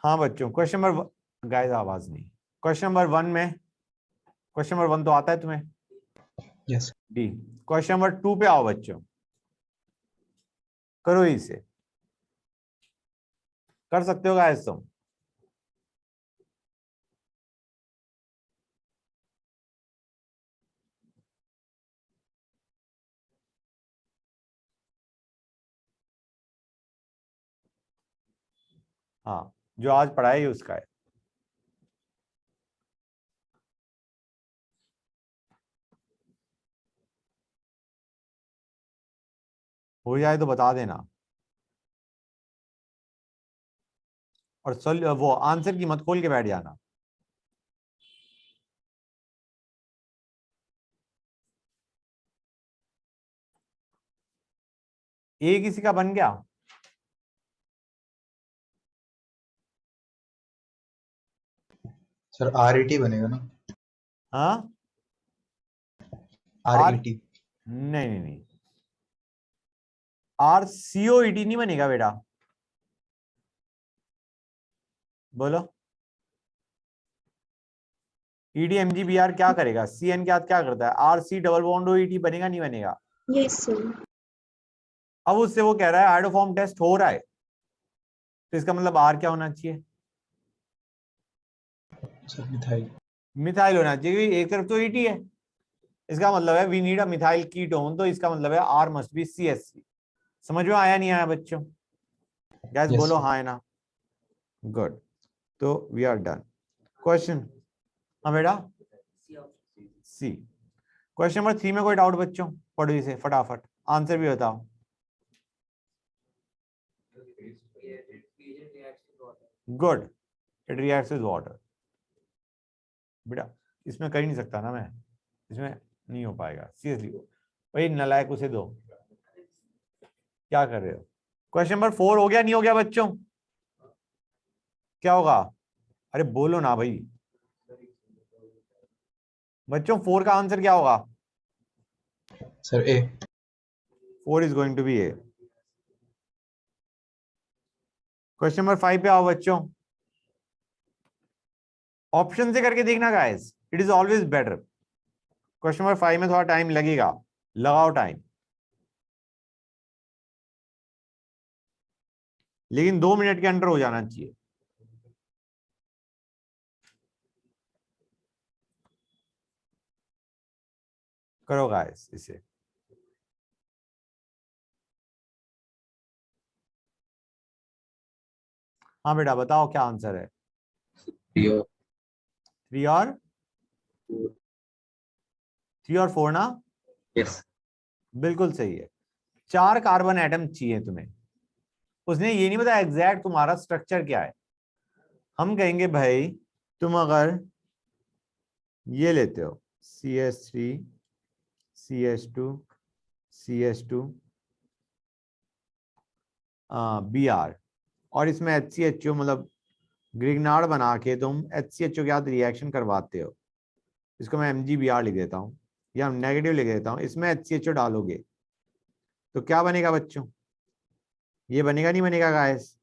हाँ बच्चों, question number, guys आवाज नहीं, क्वेश्चन नंबर 1 में, क्वेश्चन नंबर 1 तो आता है तुम्हें? यस। डी। क्वेश्चन नंबर 2 पे आओ बच्चों, करो इसे, कर सकते हो गाइस तुम? हाँ, जो आज पढ़ाई उसका है। हो जाए तो बता देना, और वो आंसर की मत खोल के बैठ जाना। ए किसी का बन गया? सर RET बनेगा ना? हाँ, आर, RET। नहीं नहीं नहीं, RCOET नहीं बनेगा बेटा, बोलो। EDMGBR क्या करेगा? CN क्या करता है? RC डबल बॉन्ड OET बनेगा नहीं बनेगा? Yes sir. अब उससे वो कह रहा है हाइड्रोफॉर्म टेस्ट हो रहा है, तो इसका मतलब R क्या होना चाहिए? Sir methyl. मिथाइल होना चाहिए, क्योंकि एक तरफ तो ET है, इसका मतलब है we need a methyl ketone, तो इसका मतलब है R मस्ट बी CH3। समझ में आया नहीं आया बच्चों? गैस यस बोलो सर। हाँ है ना? गुड, तो वी आर डन। क्वेश्चन, हाँ बेटा, सी। क्वेश्चन नंबर 3 में कोई डाउट बच्चों? पढ़ो इसे फटाफट, आंसर भी बताओ। Good, it reacts with water. बेटा इसमें कर ही नहीं सकता ना मैं, इसमें नहीं हो पाएगा सीरियसली। भाई नालायक, उसे दो, क्या कर रहे हो? क्वेश्चन नंबर 4 हो गया नहीं हो गया बच्चों? क्या होगा? अरे बोलो ना भाई बच्चों, 4 का आंसर क्या होगा? Sir A। 4 is going to be A. Question number 5 पे आओ बच्चों, ऑप्शन से करके देखना guys, it is always better. Question number 5 में थोड़ा टाइम लगेगा, लगाओ टाइम, लेकिन 2 मिनट के अंदर हो जाना चाहिए। करो गाइस इसे। हाँ बेटा बताओ क्या आंसर है? 3 और 4 ना? यस। बिल्कुल सही है। 4 कार्बन एटम चाहिए तुम्हें, उसने ये नहीं बताया एग्जैक्ट तुम्हारा स्ट्रक्चर क्या है। हम कहेंगे भाई तुम अगर ये लेते हो CH3 CH2 CH2 Br, और इसमें HCHO मतलब ग्रिग्नार्ड बना के तुम HCHO के साथ रिएक्शन करवाते हो, इसको मैं MgBr लिख देता हूँ या नेगेटिव लिख देता हूँ, इसमें HCHO डालोगे तो क्या बनेगा बच्चों? ये बनेगा नहीं बनेगा गाइस?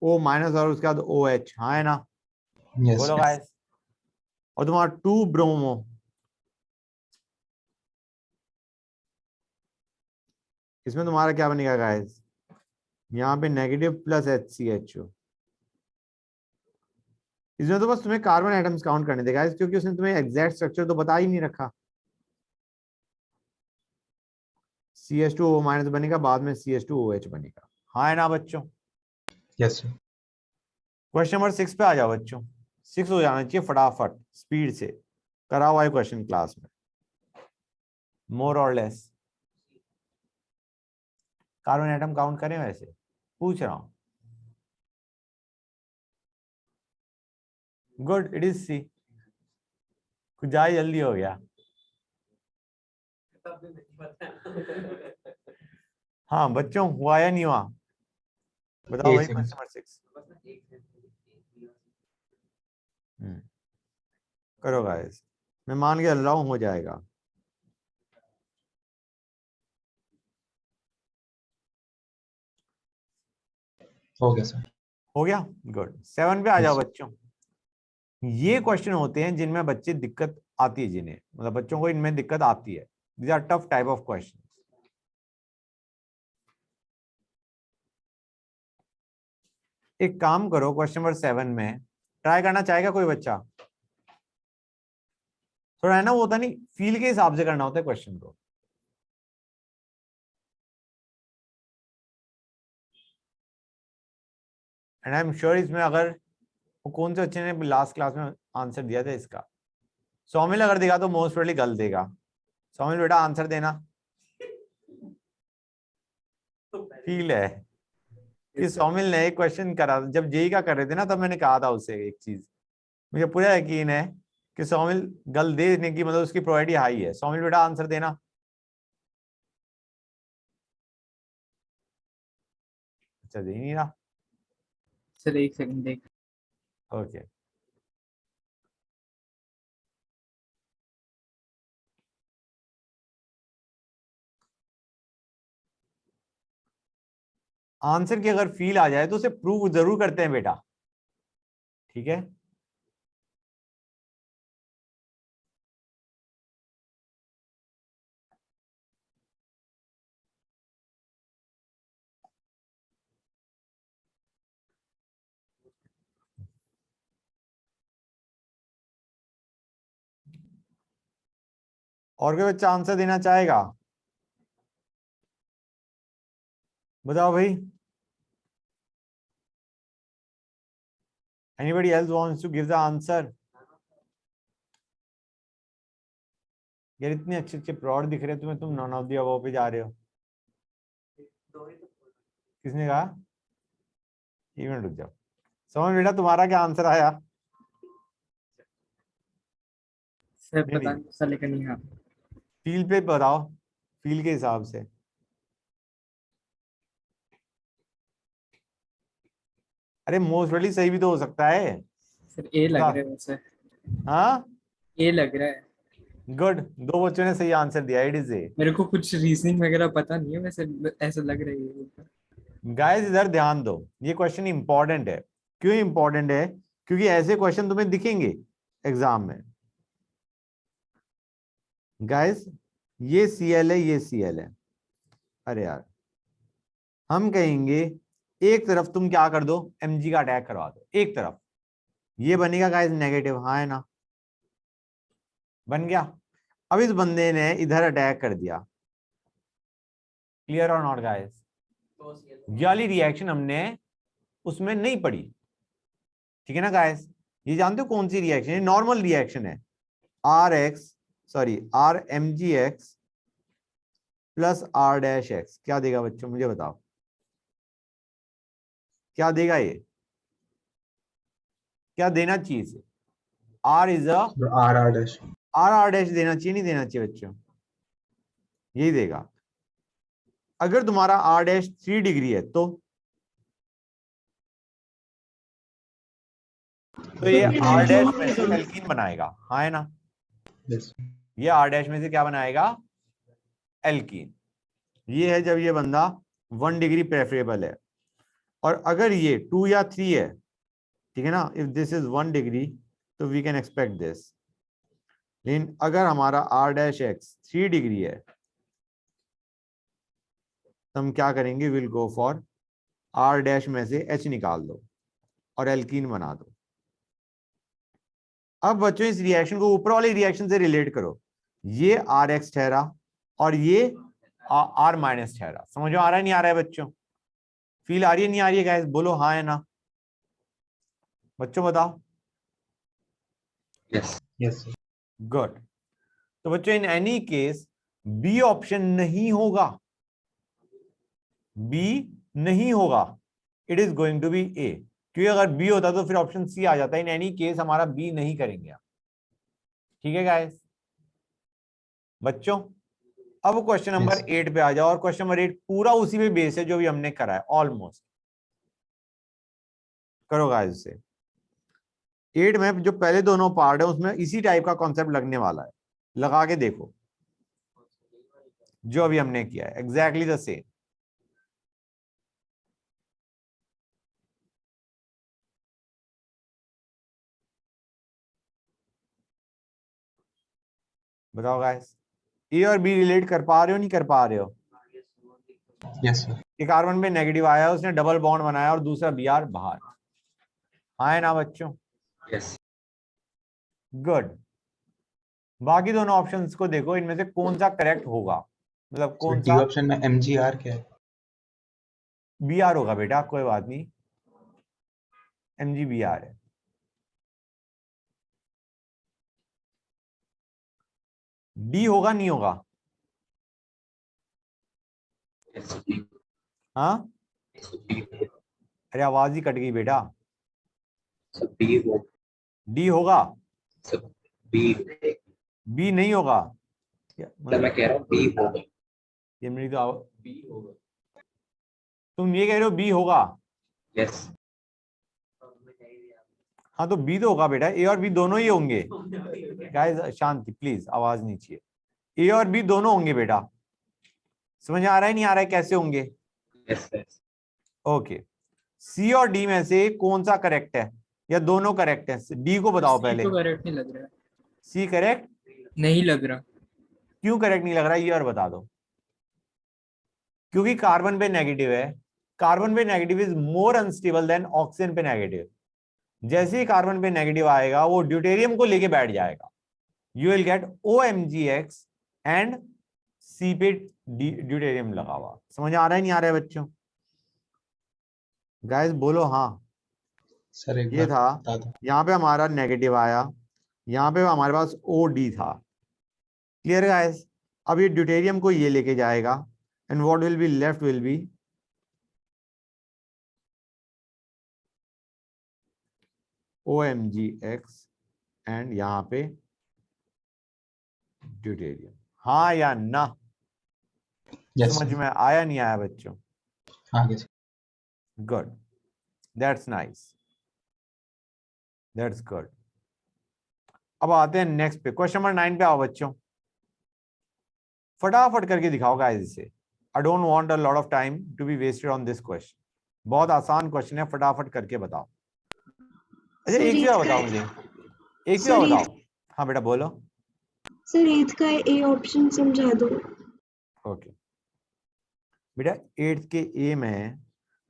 O माइनस और उसके बाद OH, हाँ है ना? यस। बोलो गाइस। और तुम्हारा 2 ब्रोमो, इसमें तुम्हारा क्या बनेगा गाइस? यहाँ पे नेगेटिव प्लस HCHO। इसमें तो बस तुम्हें कार्बन एटम्स काउंट करने देगा, क्योंकि उसने तुम्हें एग्जैक्ट स्ट्रक्चर तो बता ही नहीं रखा। CH2O माइनस बनेगा, बाद में CH2OH बनेगा, हाँ है ना बच्चों? Yes sir. क्वेश्चन नंबर 6 पे आ जाओ बच्चों, 6 हो जाना चाहिए फटाफट स्पीड से, करा हुआ है क्वेश्चन क्लास में, मोर और लेस। कार्बन एटम काउंट करें वैसे, पूछ रहा हूं। Good, it is C. कुछ ज्यादा जल्दी हो गया। हाँ बच्चों, हुआ या नहीं हुआ? बताओ A भाई, से। Question number 6। करो गाइस, मैं मान के चल रहा हूं हो जाएगा। हो गया सर। हो गया, गुड। 7 पे आ जाओ Yes. बच्चों। ये क्वेश्चन होते हैं जिनमें बच्चे दिक्कत आती है, जिन्हें मतलब बच्चों को इनमें दिक्कत आती है। These are tough type of question. एक काम करो, क्वेश्चन नंबर 7 में ट्राई करना चाहेगा कोई बच्चा? थोड़ा है ना, वो होता नहीं, फील के हिसाब से करना होता है क्वेश्चन को। एंड आई एम श्योर इसमें अगर वो कौन से बच्चे ने लास्ट क्लास में आंसर दिया था इसका, सौमिल अगर देगा तो मोस्ट प्रोबेबली गलत देगा। सौमिल बेटा आंसर देना। फील है कि सौमिल ने एक क्वेश्चन करा, जब जेई का कर रहे थे ना, तब मैंने कहा था उसे एक चीज, मुझे पूरा यकीन है कि सौमिल गल देने की मतलब उसकी प्रोबेबिलिटी हाई है। सौमिल बेटा आंसर देना। अच्छा, दे नहीं रहा। सर एक सेकंड देख। ओके, आंसर की अगर फील आ जाए तो उसे प्रूव जरूर करते हैं बेटा, ठीक है। और कोई बच्चा आंसर देना चाहेगा? बताओ भाई। Anybody else wants to give the answer? यार इतने अच्छे अच्छे प्लॉट दिख रहे हैं तुम्हें, तुम नॉन ऑफ द अबव पे जा रहे हो। किसने कहा? एक मिनट रुक जाओ। समझ बेटा तुम्हारा क्या आंसर आया? सर नहीं पता नहीं, नहीं सर, लेकिन यहाँ फील पे बताओ, फील के हिसाब से। अरे मोस्ट प्रोबेबली सही भी तो हो सकता है। सर ए लग बता। रहा है वैसे। हाँ, ए लग रहा है। गुड, दो बच्चों ने सही आंसर दिया, इट इज ए। मेरे को कुछ रीजनिंग वगैरह पता नहीं है वैसे, ऐसा लग रहा है। गाइस इधर ध्यान दो, ये क्वेश्चन इंपॉर्टेंट है। क्यों इंपॉर्टेंट है? क्योंकि ऐसे क्वेश्चन तुम्हें दिखेंगे एग्जाम में। गाइस ये सीएल है, ये सीएल है। अरे यार, हम कहेंगे एक तरफ तुम क्या कर दो, एमजी का अटैक करवा दो एक तरफ, ये बनेगा गाइस नेगेटिव, हाँ है ना? बन गया। अब इस बंदे ने इधर अटैक कर दिया। क्लियर और नॉट गाइस? ये वाली रिएक्शन हमने उसमें नहीं पड़ी, ठीक है ना गाइस? ये जानते हो कौन सी रिएक्शन है? नॉर्मल रिएक्शन है। R X, sorry R M G X plus R dash X क्या देगा बच्चों, मुझे बताओ क्या देगा ये? क्या देना चाहिए? R is a R dash. R dash देना चाहिए, नहीं देना चाहिए बच्चों? यही देगा। अगर तुम्हारा आर डैश 3 डिग्री है तो ये आर डैश में से एल्कीन बनाएगा, हाँ है ना? Yes. ये आर डैश में से क्या बनाएगा? एल्कीन। ये है जब ये बंदा 1 डिग्री प्रेफरेबल है। और अगर ये 2 या 3 है, ठीक है ना, इफ दिस इज 1 डिग्री तो वी कैन एक्सपेक्ट दिस। लेकिन अगर हमारा आर डैश एक्स 3 डिग्री है तो हम क्या करेंगे? Will go for R dash में से एच निकाल दो और एल्कीन बना दो। अब बच्चों इस रिएक्शन को ऊपर वाले रिएक्शन से रिलेट करो। ये आर एक्स ठहरा और ये आर माइनस ठहरा। समझ में आ रहा है नहीं आ रहा है बच्चों? फील आ रही है नहीं आ रही है गाइस? बोलो हाँ है ना बच्चों, बताओ। Yes. Yes, sir. गुड। तो बच्चों in any case B option नहीं होगा, बी नहीं होगा, it is going to be A. क्योंकि अगर बी होता तो फिर ऑप्शन सी आ जाता है। इन एनी केस हमारा बी नहीं करेंगे आप, ठीक है गाइस? बच्चों अब क्वेश्चन नंबर Yes. 8 पे आ जाओ, और क्वेश्चन नंबर 8 पूरा उसी पे बेस है जो भी हमने करा है ऑलमोस्ट। करो गाइस उसे। 8 में जो पहले दोनों पार्ट है उसमें इसी टाइप का कॉन्सेप्ट लगने वाला है, लगा के देखो जो अभी हमने किया है, एग्जैक्टली द सेम। बताओ गाइस, ए और बी रिलेट कर पा रहे हो नहीं कर पा रहे हो? Yes, sir. एक कार्बन पे नेगेटिव आया, उसने डबल बॉन्ड बनाया और दूसरा Br बाहर। हाँ है ना बच्चों? Yes good. बाकी दोनों ऑप्शंस को देखो, इनमें से कौन सा करेक्ट होगा, मतलब सर कौन डी सा? ऑप्शन में MgR क्या है? Br होगा बेटा, कोई बात नहीं, MgBr है। डी होगा नहीं होगा? हाँ, अरे आवाज ही कट गई बेटा। डी होगा? बी नहीं होगा? मैं कह रहा हूँ बी होगा। ये मेरी तो तुम ये कह रहे हो बी होगा? यस हाँ तो बी तो होगा बेटा, ए और बी दोनों ही होंगे। गाइस शांति प्लीज, आवाज नहीं चाहिए। ए और बी दोनों होंगे बेटा, समझ आ रहा है नहीं आ रहा है कैसे होंगे? यस यस ओके, सी और डी में से कौन सा करेक्ट है, या दोनों करेक्ट है? डी को बताओ सी पहले। तो करेक्ट नहीं लग रहा है। सी करेक्ट नहीं लग रहा। क्यों करेक्ट नहीं लग रहा, ये और बता दो। क्योंकि कार्बन पे नेगेटिव है, कार्बन पे negative is more unstable than oxygen पे नेगेटिव। जैसे ही कार्बन पे नेगेटिव आएगा वो ड्यूटेरियम को लेके बैठ जाएगा, you will get OMgX and C पे ड्यूटेरियम लगा हुआ। समझ आ रहा है नहीं आ रहा है बच्चों? गाइस बोलो हाँ। सर एक ये बार था, बता दो। यहाँ पे हमारा नेगेटिव आया, यहाँ पे हमारे पास OD था। Clear guys? अब ये ड्यूटेरियम को ये लेके जाएगा and what will be left will be OMgX and यहाँ पे ड्यूटेरियम। हाँ या ना? यस समझ सर। में आया नहीं आया बच्चों? आगे sir. Good, that's nice, that's good. अब आते हैं नेक्स्ट पे, क्वेश्चन नंबर 9 पे आओ बच्चों। फटाफट करके दिखाओ गाइस इसे। I don't want a lot of time to be wasted on this question. बहुत आसान क्वेश्चन है, फटाफट करके बताओ। अच्छा सर एक चीज ईद और का बताओ मुझे, एक चीज और सर बताओ। ईद हाँ बेटा बोलो। सर ईद का ए ऑप्शन समझा दो। ओके बेटा, 8th के ए में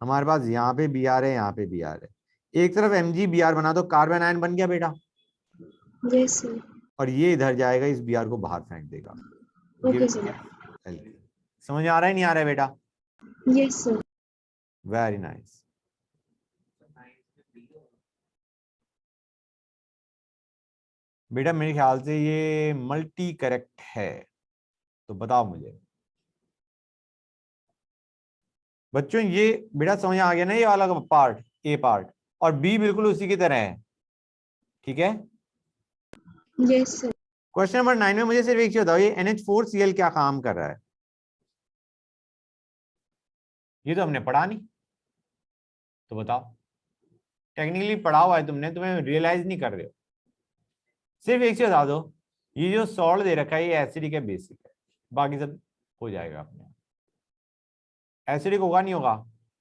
हमारे पास यहाँ पे Br है, यहाँ पे Br है, एक तरफ MgBr बना दो, कार्बन आयन बन गया बेटा, यस सर। और ये इधर जाएगा, इस Br को बाहर फेंक देगा, गिव ओके सर। L। समझ आ रहा है नहीं आ रहा है बेटा? Yes sir. Very nice. बेटा मेरे ख्याल से ये मल्टी करेक्ट है, तो बताओ मुझे बच्चों। ये बेटा समझ आ गया ना, ये वाला पार्ट, ए पार्ट, और बी बिल्कुल उसी की तरह है, ठीक है? Yes sir. क्वेश्चन नंबर 9 में मुझे सिर्फ एक चीज बताओ, ये NH4Cl क्या काम कर रहा है? ये तो हमने पढ़ा नहीं, तो बताओ। टेक्निकली पढ़ा हुआ है तुमने, तुम्हें रियलाइज नहीं कर रहे हो। सिर्फ एक चीज बता दो, ये जो सॉल्ट दे रखा है ये एसिडिक है बेसिक है, बाकी सब हो जाएगा अपने। एसिडिक होगा नहीं होगा?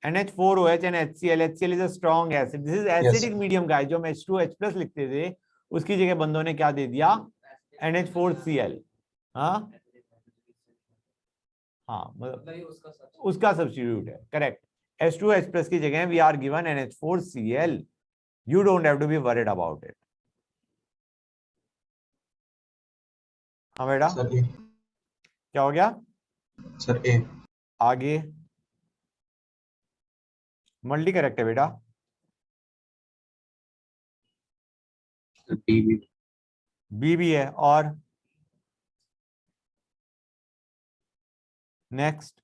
NH4OH and HCl, HCl is a strong acid, this is yes acidic medium guys। जो हम H2H+ लिखते थे उसकी जगह बंदों ने क्या दे दिया, NH4Cl। हाँ हाँ, मतलब उसका सब्स्टिट्यूट है, करेक्ट। H2H+ की जगह we are given NH4Cl। You don't have to be worried about it. हाँ बेटा, सर ए। क्या हो गया? Sir A. आगे मल्टी करेक्ट है बेटा, बी भी है, और नेक्स्ट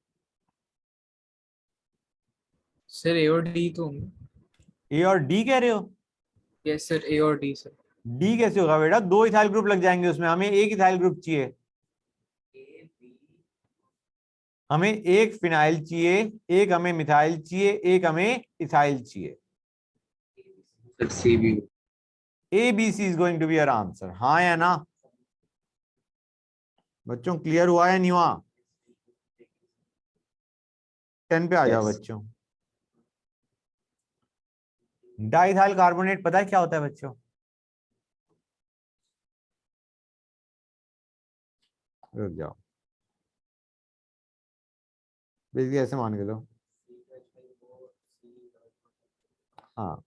सर ए और डी तो होंगे। ए और डी कह रहे हो? यस सर ए और डी सर। डी कैसे होगा बेटा, 2 इथाइल ग्रुप लग जाएंगे उसमें, हमें एक इथाइल ग्रुप चाहिए, हमें एक फिनाइल चाहिए, एक हमें मिथाइल चाहिए, एक हमें इथाइल चाहिए। ABC is going to be your answer, हाँ या ना? बच्चों क्लियर हुआ या नहीं हुआ? 10 पे आ जाओ यस। बच्चों। डाइथाइल कार्बोनेट पता है क्या होता है बच्चों? रुक जाओ, बेसिकली ऐसे मान के लो। हाँ,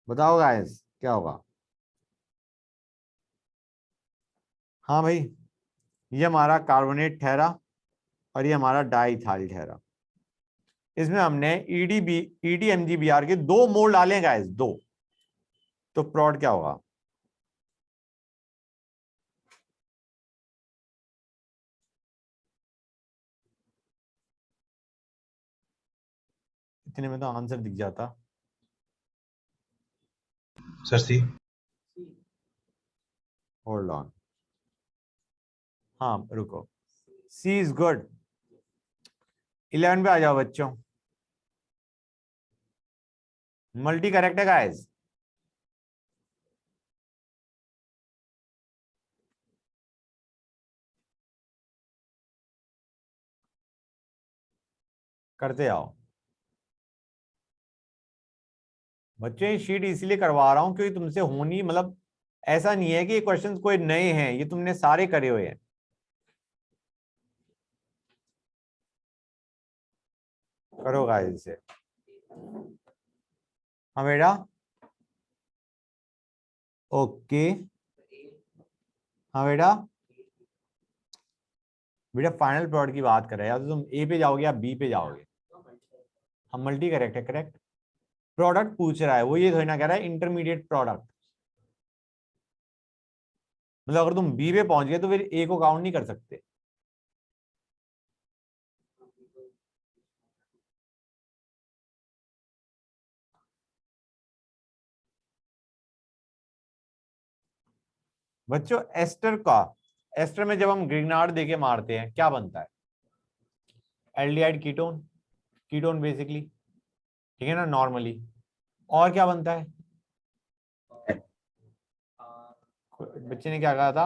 बताओ गाइस क्या होगा। हाँ भाई, ये हमारा कार्बोनेट ठहरा और ये हमारा डाइथाइल ठहरा। इसमें हमने EDMGBr के 2 मोल डाले हैं गाइस, 2। तो प्रोडक्ट क्या होगा? इतने में तो आंसर दिख जाता। Sir C. होल्ड ऑन, हाँ रुको, सी इज गुड। 11 पे आ जाओ बच्चों। मल्टी करेक्ट है गाइस। करते आओ बच्चों, ये शीट इसलिए करवा रहा हूं क्योंकि तुमसे होनी, मतलब ऐसा नहीं है कि ये क्वेश्चंस कोई नए हैं, ये तुमने सारे करे हुए हैं। करो गाइस इसे। हाँ बेटा, ओके। हाँ बेटा, बेटा फाइनल प्रोडक्ट की बात कर रहे हैं, या तो तुम ए पे जाओगे या बी पे जाओगे। हम मल्टी करेक्ट है, करेक्ट। प्रोडक्ट पूछ रहा है वो, ये थोड़ी ना कह रहा है इंटरमीडिएट प्रोडक्ट। मतलब अगर तुम बी पे पहुंच गए तो फिर ए को काउंट नहीं कर सकते। बच्चों एस्टर में जब हम ग्रिग्नार्ड देके मारते हैं क्या बनता है? एल्डिहाइड कीटोन, कीटोन बेसिकली, ठीक है ना नॉर्मली। और क्या बनता है? बच्चे ने क्या कहा था?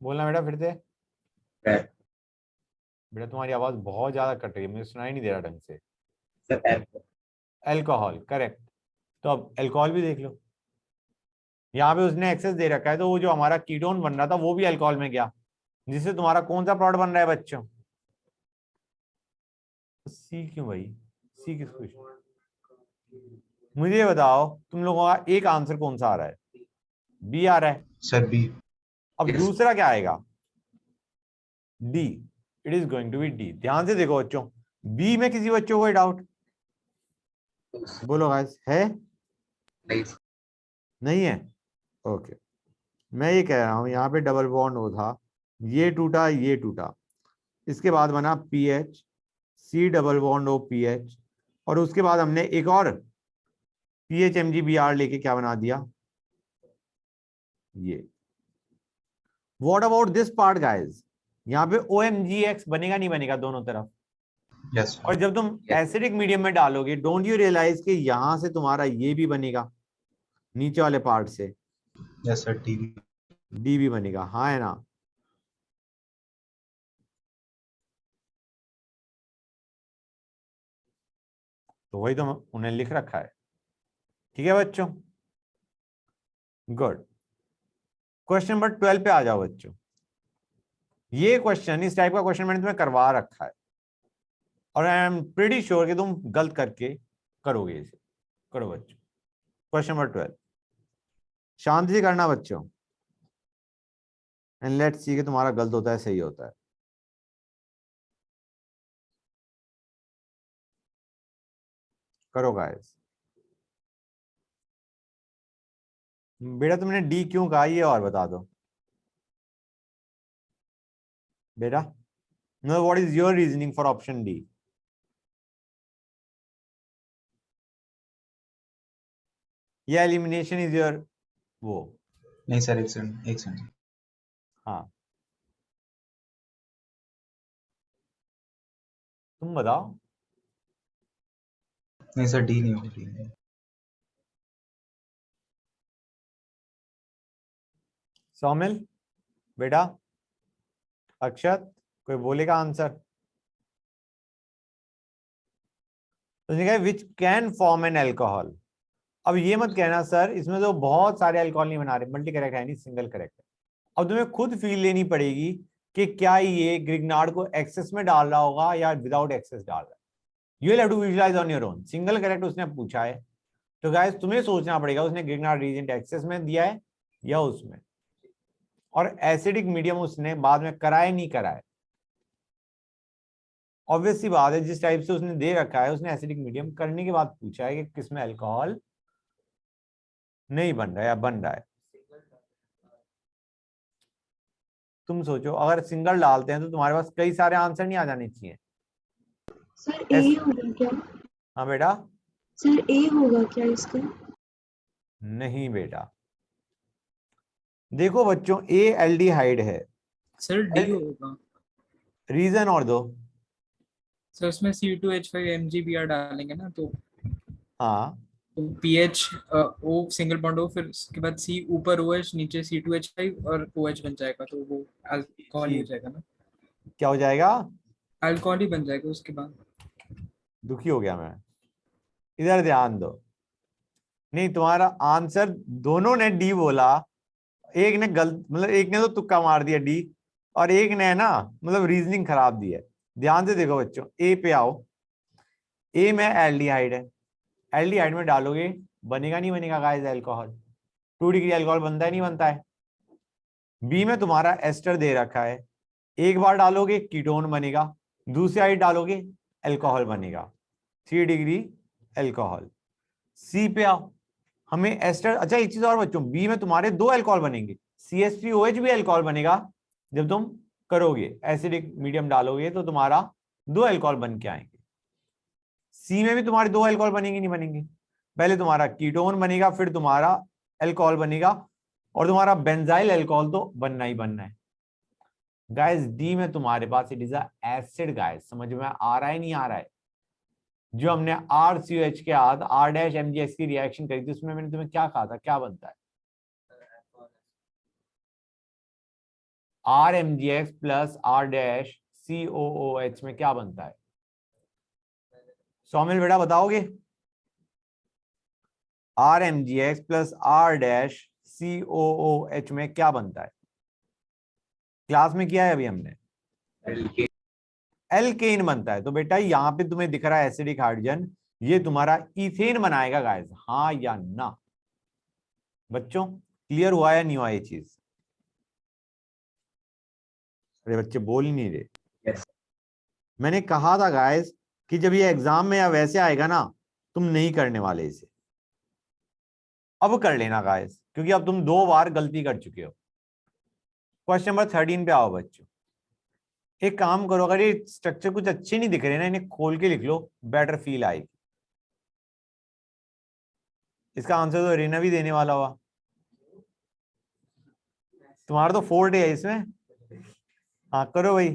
बोलना बेटा फिर से। बेटा तुम्हारी आवाज बहुत ज्यादा कट रही है, मुझे सुनाई नहीं दे रहा ढंग से। Alcohol, correct. तो अब अल्कोहल भी देख लो, यहाँ पे उसने एक्सेस दे रखा है, तो वो जो हमारा कीटोन बन रहा था वो भी अल्कोहल में गया, जिससे तुम्हारा कौन सा प्रोडक्ट बन रहा है बच्चों? सी क्यों भाई? सी किस क्वेश्चन? मुझे ये बताओ तुम लोगों का एक आंसर कौन सा आ रहा है? बी आ रहा है। Sir B. अब दूसरा क्या आएगा? D. It is going to be D. ध्यान से देखो बच्चों, बी में किसी बच्चों को डाउट? बोलो गाइस, है? नहीं है? ओके। मैं ये कह रहा हूं यहाँ पे डबल बॉन्ड हो था, ये टूटा, ये टूटा, इसके बाद बना Ph, C double bond O Ph, और उसके बाद हमने एक और पीएच MgBr लेके क्या बना दिया? ये। What about this part guys? यहाँ पे OMgX बनेगा नहीं बनेगा दोनों तरफ? यस और जब तुम एसिडिक मीडियम में डालोगे, डोंट यू रियलाइज कि यहां से तुम्हारा ये भी बनेगा, नीचे वाले पार्ट से यस सर डी। डी भी बनेगा, हाँ है ना? तो वही तो उन्हें लिख रखा है। ठीक है बच्चों, गुड। क्वेश्चन नंबर 12 पे आ जाओ बच्चों। ये क्वेश्चन, इस टाइप का क्वेश्चन मैंने तुम्हें करवा रखा है, और आई एम प्रीटी श्योर कि तुम गलत करके करोगे इसे। करो बच्चों, क्वेश्चन नंबर 12 शांति से करना बच्चों, एंड लेट्स सी कि तुम्हारा गलत होता है सही होता है। करो गाइस। बेटा तुमने डी क्यों कहा ये और बता दो बेटा। No, what is your reasoning for option D? या एलिमिनेशन इज योर वो? नहीं सर, एक सेकंड एक सेकंड। हाँ, तुम बताओ। नहीं सर डी नहीं होगा, डी नहीं। सौमिल बेटा, अक्षत, कोई बोलेगा आंसर? तो कहा which can form an alcohol. अब ये मत कहना सर इसमें तो बहुत सारे अल्कोहल नहीं बना रहे, मल्टी करेक्ट है नहीं, सिंगल करेक्ट है। अब तुम्हें खुद फील लेनी पड़ेगी कि क्या ये ग्रिग्नार्ड को एक्सेस में डाल रहा होगा या विदाउट एक्सेस डाल रहा है। You will have to visualize on your own. Single correct उसने पूछा है तो गाइस तुम्हें सोचना पड़ेगा उसने ग्रिग्नार्ड रीजेंट एक्सेस में दिया है या उसमें, और एसिडिक मीडियम उसने बाद में कराए नहीं कराए। ऑब्वियस सी बात है जिस टाइप से उसने दे रखा है उसने एसिडिक मीडियम करने के बाद पूछा है कि किसमें अल्कोहल नहीं बन रहा है या बन रहा है। तुम सोचो अगर सिंगल डालते हैं तो तुम्हारे पास कई सारे आंसर नहीं आ जाने चाहिए। सर ए होगा क्या? हाँ बेटा। सर ए होगा क्या इसका? नहीं बेटा, देखो बच्चों ए एल्डिहाइड है। सर डी होगा। रीजन और दो। सर उसमें C2H5 MgBr डालेंगे ना, तो हाँ pH O single bond O, फिर उसके बाद C ऊपर OH नीचे C2H5 और OH बन जाएगा, तो वो अल्कोहल ही हो जाएगा ना। क्या हो जाएगा? अल्कोहल ही बन जाएगा उसके बाद। दुखी हो गया मैं, इधर ध्यान दो। नहीं तुम्हारा आंसर दोनों ने डी बोला, एक ने गलत मतलब एक ने तो तुक्का मार दिया डी, और एक ने ना मतलब रीजनिंग खराब दी है। ध्यान से देखो बच्चों, ए पे आओ। ए में एल्डिहाइड है, एल्डिहाइड में डालोगे बनेगा नहीं बनेगा गाइस अल्कोहल, 2 डिग्री अल्कोहल बनता है नहीं बनता है। बी में तुम्हारा एस्टर दे रखा है, एक बार डालोगे कीटोन बनेगा, दूसरी बार डालोगे अल्कोहल बनेगा, 3 डिग्री अल्कोहल। सी पे आओ, हमें एस्टर, अच्छा एक चीज और बच्चों, बी में तुम्हारे 2 अल्कोहल बनेंगे, CH3OH भी अल्कोहल बनेगा। जब तुम करोगे एसिडिक मीडियम डालोगे तो तुम्हारा 2 अल्कोहल बन के आएंगे। सी में भी तुम्हारे 2 अल्कोहल बनेंगे नहीं बनेंगे, पहले तुम्हारा कीटोन बनेगा फिर तुम्हारा अल्कोहल बनेगा, और तुम्हारा बेंजाइल अल्कोहल तो बनना ही बनना है। गाइस डी में तुम्हारे पास it is a acid. Guys समझ में आ रहा है नहीं आ रहा है? जो हमने RCOH के साथ R-MgX की रिएक्शन करी थी उसमें मैंने तुम्हें क्या कहा था, क्या बनता है? RMgX प्लस R-COOH में क्या बनता है? सौमिल बेटा बताओगे? RMgX प्लस R-COOH में क्या बनता है? क्लास में किया है अभी हमने। एल्केन बनता है। तो बेटा यहां पे तुम्हें दिख रहा है एसिडिक हाइड्रोजन, ये तुम्हारा इथेन बनाएगा गाइस, हाँ या ना? बच्चों क्लियर हुआ या नहीं हुआ ये चीज? अरे बच्चे बोल ही नहीं रहे। मैंने कहा था गाइस कि जब ये एग्जाम में या वैसे आएगा ना तुम नहीं करने वाले इसे, अब कर लेना गाइस, क्योंकि अब तुम 2 बार गलती कर चुके हो। क्वेश्चन नंबर 13 पे आओ बच्चों। एक काम करो, अगर ये स्ट्रक्चर कुछ अच्छे नहीं दिख रहे ना, इन्हें खोल के लिख लो, बेटर फील आएगी। इसका आंसर तो रीना भी देने वाला हुआ, तुम्हारा तो 4 डे है इसमें। हाँ करो भाई,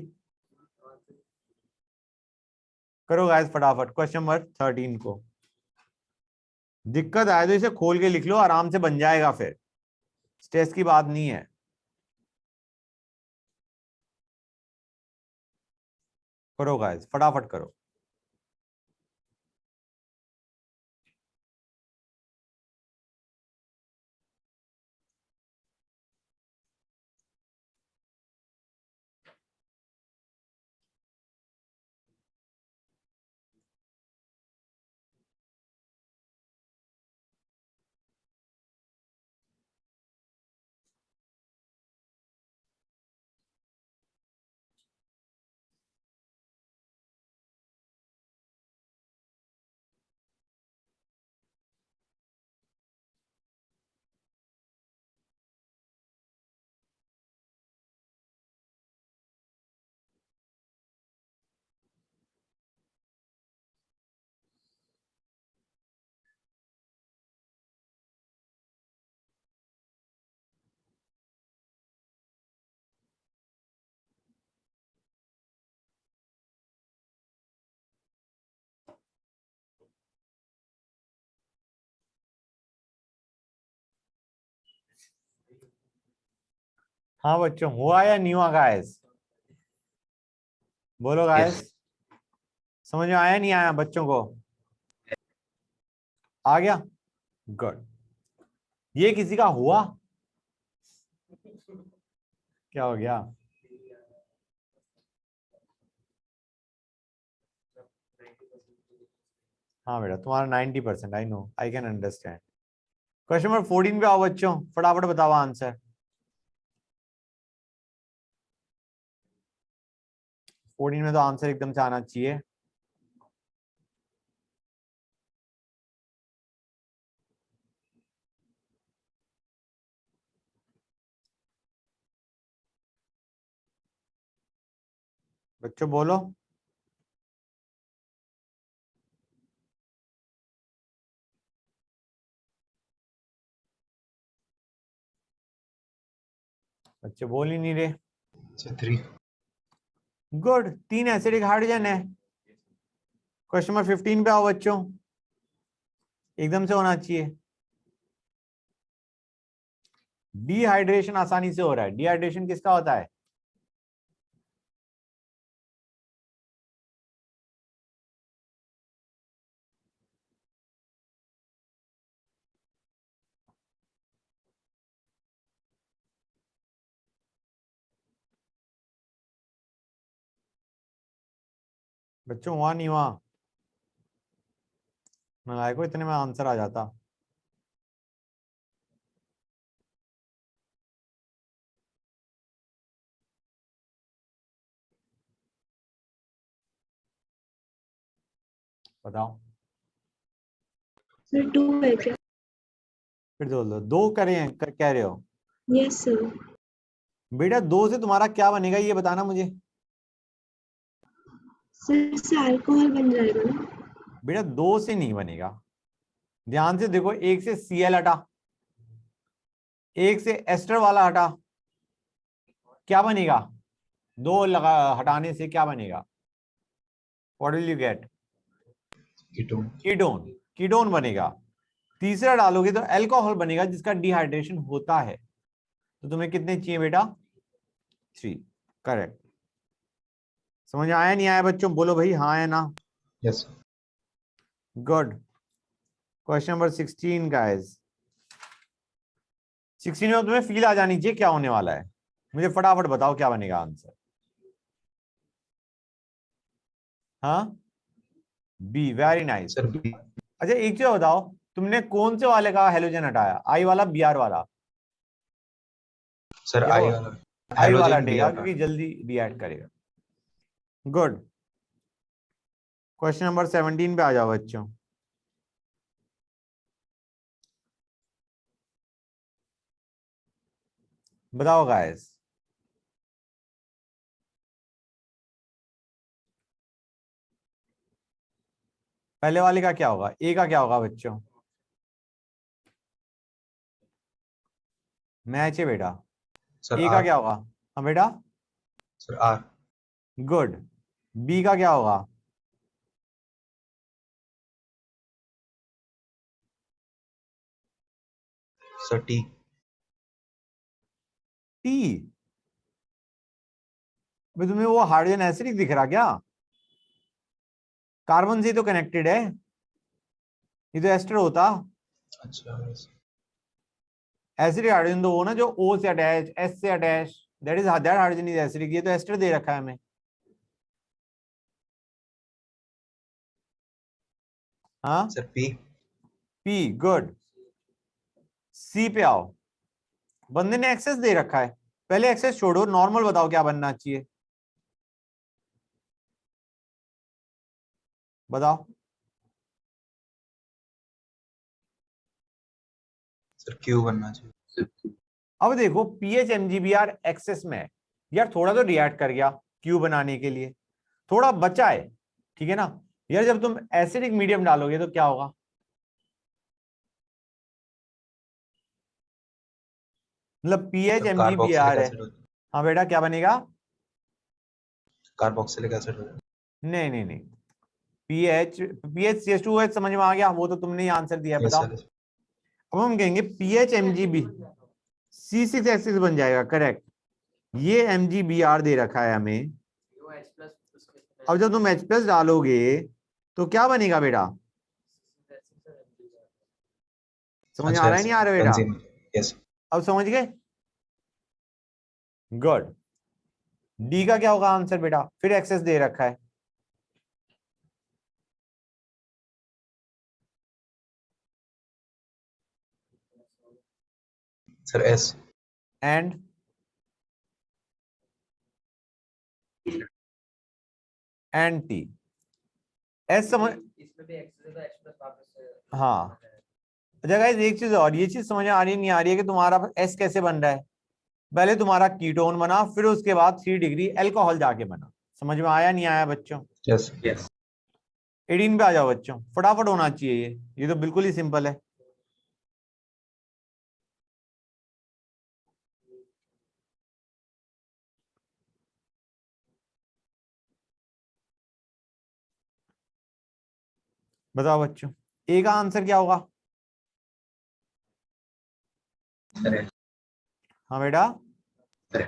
करो गाइस फटाफट क्वेश्चन नंबर 13 को। दिक्कत आए तो इसे खोल के लिख लो, आराम से बन जाएगा, फिर स्ट्रेस की बात नहीं है। करो गाइस फटाफट करो। हाँ बच्चों हुआ या नहीं हुआ गाइस? बोलो गाइस, समझ में आया नहीं आया बच्चों को? आ गया? गुड। ये किसी का हुआ? क्या हो गया? हाँ बेटा, तुम्हारा 90%, I know, I can understand. Question number 14 पे आओ बच्चों, फटाफट बताओ आंसर। 14 में तो आंसर एकदम से आना चाहिए। बच्चों बोलो। बच्चे बोल ही नहीं रहे। सर 3। गुड, 3 एसिडिक हाइड्रोजन है। क्वेश्चन नंबर 15 पे आओ बच्चों, एकदम से होना चाहिए। डिहाइड्रेशन आसानी से हो रहा है। डिहाइड्रेशन किसका होता है? बच्चों हुआ नहीं हुआ? नालायकों, इतने में आंसर आ जाता। बताओ। सर 2 है क्या? फिर दो करे हैं कह रहे हो? Yes sir. बेटा 2 से तुम्हारा क्या बनेगा ये बताना मुझे। सर इससे अल्कोहल बन जाएगा ना? बेटा 2 से नहीं बनेगा, ध्यान से देखो। 1 से Cl हटा, 1 से एस्टर वाला हटा, क्या बनेगा? 2 लगा हटाने से क्या बनेगा? What will you get? Ketone. Ketone. Ketone बनेगा। तीसरा डालोगे तो अल्कोहल बनेगा जिसका डिहाइड्रेशन होता है। तो तुम्हें कितने चाहिए बेटा? 3। करेक्ट। समझ आया नहीं आया बच्चों? बोलो भाई, हाँ है ना? Yes. Good. Question number 16 guys. 16 में तुम्हें फील आ जानी चाहिए क्या होने वाला है। मुझे फटाफट बताओ क्या बनेगा आंसर। हाँ, B, very nice. Sir B. अच्छा एक चीज बताओ, तुमने कौन से वाले का हेलोजन हटाया? आई वाला, बी आर वाला? सर क्या आई हुआ? वाला। आई वाला हेलोजन हटेगा Br का। क्योंकि जल्दी रिएक्ट करेगा। गुड। क्वेश्चन नंबर 17 पे आ जाओ बच्चों। बताओ गाइस। पहले वाले का क्या होगा? ए का क्या होगा बच्चों? मैच है बेटा। सर ए का आर। क्या होगा? हाँ बेटा, सर आर। गुड। बी का क्या होगा? Sir T. टी? भाई तुम्हें वो हाइड्रोजन एसिडिक दिख रहा क्या? कार्बन से तो कनेक्टेड है, ये तो एस्टर होता। अच्छा। एसिडिक हाइड्रोजन तो वो ना जो ओ से अटैच, एस से attach, that hydrogen is acidic. ये तो एस्टर दे रखा है हमें। हाँ, sir P. P, good. C पे आओ। बंदे ने एक्सेस दे रखा है, पहले एक्सेस छोड़ो, नॉर्मल बताओ क्या बनना चाहिए। बताओ। सर क्यू बनना चाहिए। अब देखो पीएच एमजीबीआर एक्सेस में है यार, थोड़ा तो रिएक्ट कर गया क्यू बनाने के लिए, थोड़ा बचा है, ठीक है ना यार। जब तुम एसिडिक मीडियम डालोगे तो क्या होगा? मतलब पीएच सर कार्बोक्सिलिक एमजीबीआर है। एसिड होता है। हाँ बेटा, क्या बनेगा? कार्बोक्सिलिक एसिड होता है। नहीं नहीं नहीं, पीएच, पीएच CH2OH समझ में आ गया, वो तो तुमने ही आंसर दिया है, यस बताओ। सर। अब हम कहेंगे पीएच एमजीबी, C6 एक्सिस बन जाएगा, करेक्ट। ये एमजीबीआर दे रखा है हमें। अब जब तुम H+ डालोगे तो क्या बनेगा बेटा? समझ आ रहा है नहीं आ रहा बेटा? कंज्यूमर यस अब समझ गए? गुड। डी का क्या होगा आंसर बेटा? फिर एक्सेस दे रखा है। Sir S and T. S समझ, इसमें भी एक्सेस है तो एक्स प्लस वापस से हाँ। अच्छा गाइस एक चीज और, ये चीज समझ आ रही नहीं आ रही है कि तुम्हारा एस कैसे बन रहा है? पहले तुम्हारा कीटोन बना, फिर उसके बाद 3 डिग्री अल्कोहल जाके बना। समझ में आया नहीं आया बच्चों? यस 18 पे आ जाओ बच्चों, फटाफट होना चाहिए ये तो बिल्कुल ही सिंपल है। बताओ बच्चों, ए का आंसर क्या होगा? हाँ बेटा,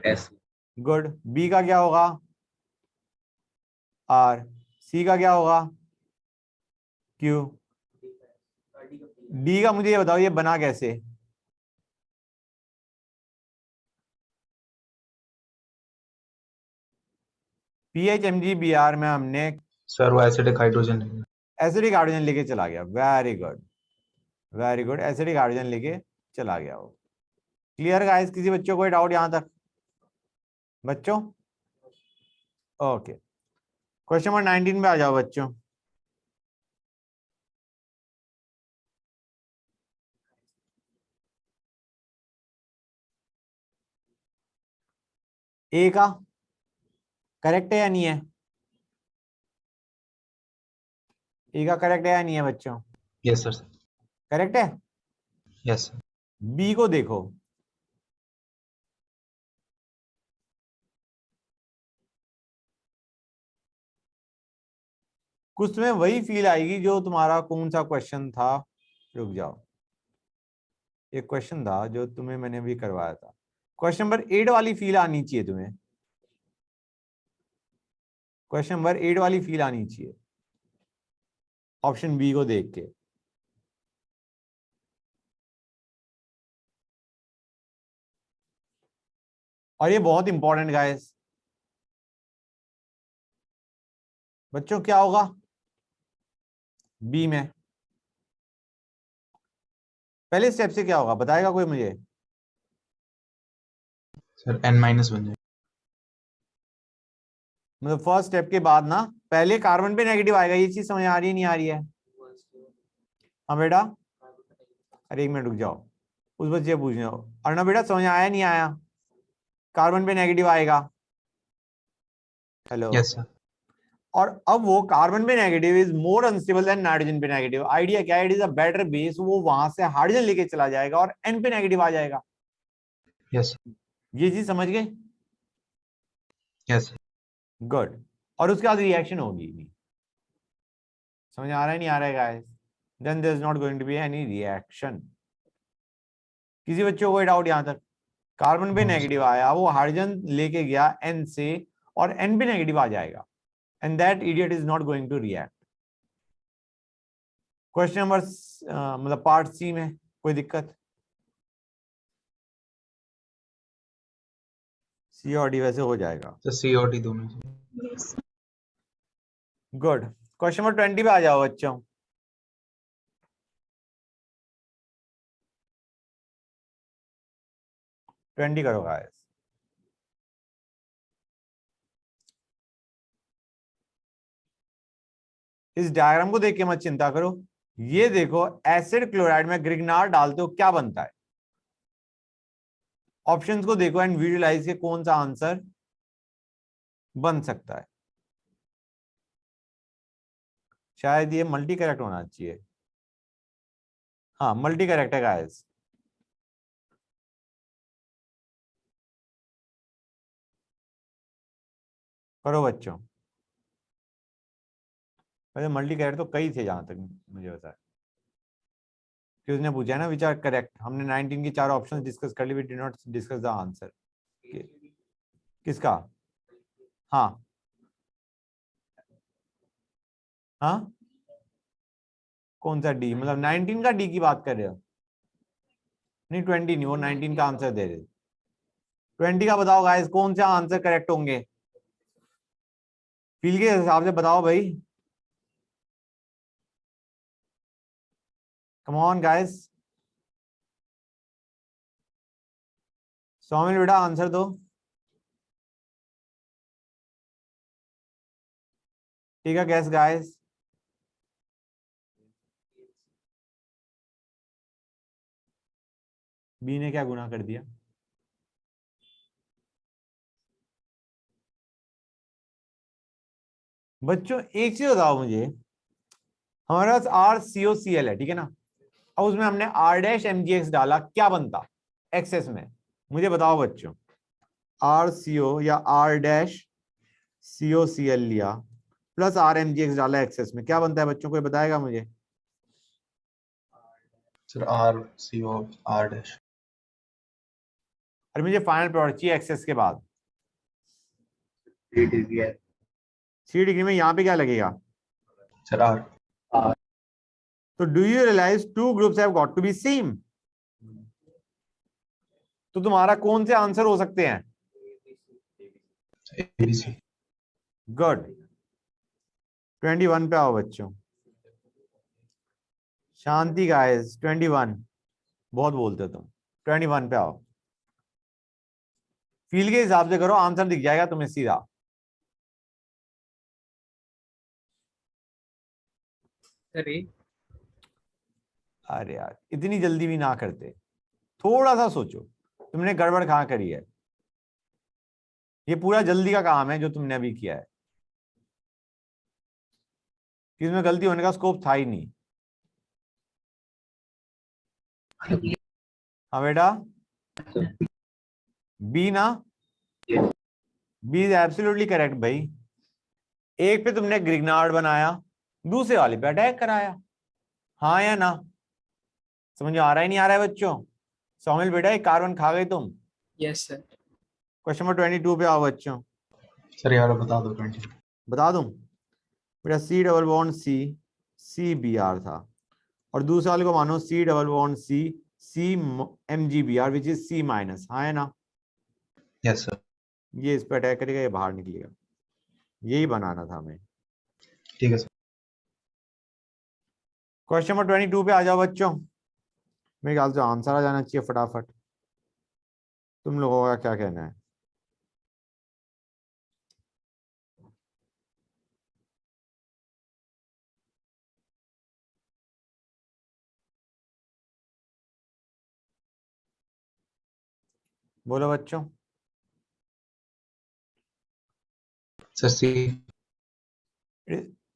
एस गुड। बी का क्या होगा? आर। सी का क्या होगा? क्यू। डी का मुझे ये बताओ, ये बना कैसे? PHMG Br में हमने सर वो एसिडिक हाइड्रोजन है एसिडिक हाइड्रोजन लेके चला गया। Very good, very good. Acidic hydrogen लेके चला गया वो। Clear guys? किसी बच्चों को डाउट यहां तक बच्चों? ओके, क्वेश्चन नंबर 19 पे आ जाओ बच्चों। ए का करेक्ट है या नहीं है? ए का करेक्ट है या नहीं है बच्चों? यस सर करेक्ट है। यस बी को देखो, कुछ तुम्हें वही फील आएगी जो तुम्हारा कौन सा क्वेश्चन था, रुक जाओ, एक क्वेश्चन था जो तुम्हें मैंने भी करवाया था, क्वेश्चन नंबर 8 वाली फील आनी चाहिए तुम्हें। क्वेश्चन नंबर 8 वाली फील आनी चाहिए ऑप्शन बी को देख के। और ये बहुत इंपॉर्टेंट गाइस बच्चों, क्या होगा बी में? पहले स्टेप से क्या होगा बताएगा कोई मुझे? सर N- बन जाएगा मतलब फर्स्ट स्टेप के बाद ना पहले कार्बन पे नेगेटिव आएगा। ये चीज समझ आ रही है नहीं आ रही है? हाँ बेटा, अरे एक मिनट रुक जाओ, उस बच्चे पूछ रहे हो। अर्णव बेटा समझ आया नहीं आया? कार्बन पे नेगेटिव आएगा। हेलो। यस सर और अब वो कार्बन पे negative is more unstable than nitrogen पे नेगेटिव। आइडिया क्या है? It is a better base. वो वहां से हाइड्रोजन लेके चला जाएगा और एन पे नेगेटिव आ जाएगा। यस ये चीज समझ गए? Yes good. और उसके बाद रिएक्शन होगी नहीं। समझ आ रहा है नहीं आ रहा है guys? Then there is not going to be any reaction. किसी बच्चों को कोई डाउट यहां तक? कार्बन पे नेगेटिव आया, वो हाइड्रोजन लेके गया एन से और एन पे नेगेटिव आ जाएगा and that idiot is not going to react. Question number मतलब पार्ट सी में कोई दिक्कत? सी और डी वैसे हो जाएगा। सर C और D दोनों से Yes. गुड। क्वेश्चन नंबर 20 पे आ जाओ बच्चों। ट्वेंटी करो गाइस। इस डायग्राम को देख के मत चिंता करो। ये देखो, एसिड क्लोराइड में ग्रिग्नार्ड डालते हो क्या बनता है? ऑप्शंस को देखो एंड विजुअलाइज के कौन सा आंसर बन सकता है। शायद ये मल्टी करेक्ट होना चाहिए। हाँ मल्टी करेक्ट है गाइस। करो बच्चों। वैसे मल्टी करेक्ट तो कई थे जहां तक मुझे पता है, कि उसने पूछा है ना विच आर करेक्ट। हमने 19 की 4 ऑप्शंस डिस्कस कर ली, we did not discuss the answer. किसका? हाँ हाँ, कौन सा डी? मतलब 19 का डी की बात कर रहे हो? नहीं 20 नहीं, वो 19 का आंसर दे रहे। 20 का बताओ गाइस, कौन सा आंसर करेक्ट होंगे? फील के हिसाब से बताओ भाई, कम ऑन गाइस। सौमिल बेटा आंसर दो। ठीक है गैस गाइस। बी ने क्या गुना कर दिया? बच्चों एक चीज बताओ मुझे, हमारे पास are C O C L है, ठीक है ना? अब उसमें हमने R dash M G X डाला, क्या बनता एक्सेस में? मुझे बताओ बच्चों, आर सी ओ या R dash C O C L लिया plus R M G X डाला एक्सेस में, क्या बनता है बच्चों? कोई बताएगा मुझे? Sir R C O R dash. अरे मुझे फाइनल प्रोडक्ट चाहिए एक्सेस के बाद। 3 डिग्री में यहाँ पे क्या लगेगा? Sir R. तो do you realize two groups have got to be same? तो तुम्हारा कौन से आंसर हो सकते हैं? ABC। गुड। 21 पे आओ बच्चों। शांति गाइस, 21 बहुत बोलते हो तुम। 21 पे आओ। फील के हिसाब से करो, आंसर दिख जाएगा तुम्हें सीधा। अरे अरे यार इतनी जल्दी भी ना करते, थोड़ा सा सोचो, तुमने गड़बड़ कहाँ करी है? ये पूरा जल्दी का काम है जो तुमने अभी किया है, इसमें गलती होने का स्कोप था ही नहीं। हाँ बेटा, बी ना? बी इज एब्सोल्युटली करेक्ट भाई। एक पे तुमने ग्रिग्नार्ड बनाया, दूसरे वाले पे अटैक कराया, हाँ या ना? समझ में आ रहा ही नहीं आ रहा है बच्चों? सोमिल बेटा एक कार्बन खा गए तुम। Yes sir. क्वेश्चन नंबर 22 पे आओ बच्चों। सर यार बता दो 20। बता दूं बेटा? C double bond C, C B R था, और दूसरे वाले को मानो C double bond C, C M G B R which is C minus, हाँ है ना? Yes sir. ये इस पर अटैक करेगा, ये बाहर निकलेगा, यही बनाना था हमें। ठीक है सर। क्वेश्चन नंबर 22 पे आ जाओ बच्चों। मेरे ख्याल से आंसर आ जाना चाहिए फटाफट। तुम लोगों का क्या कहना है? बोलो बच्चों। सर सी।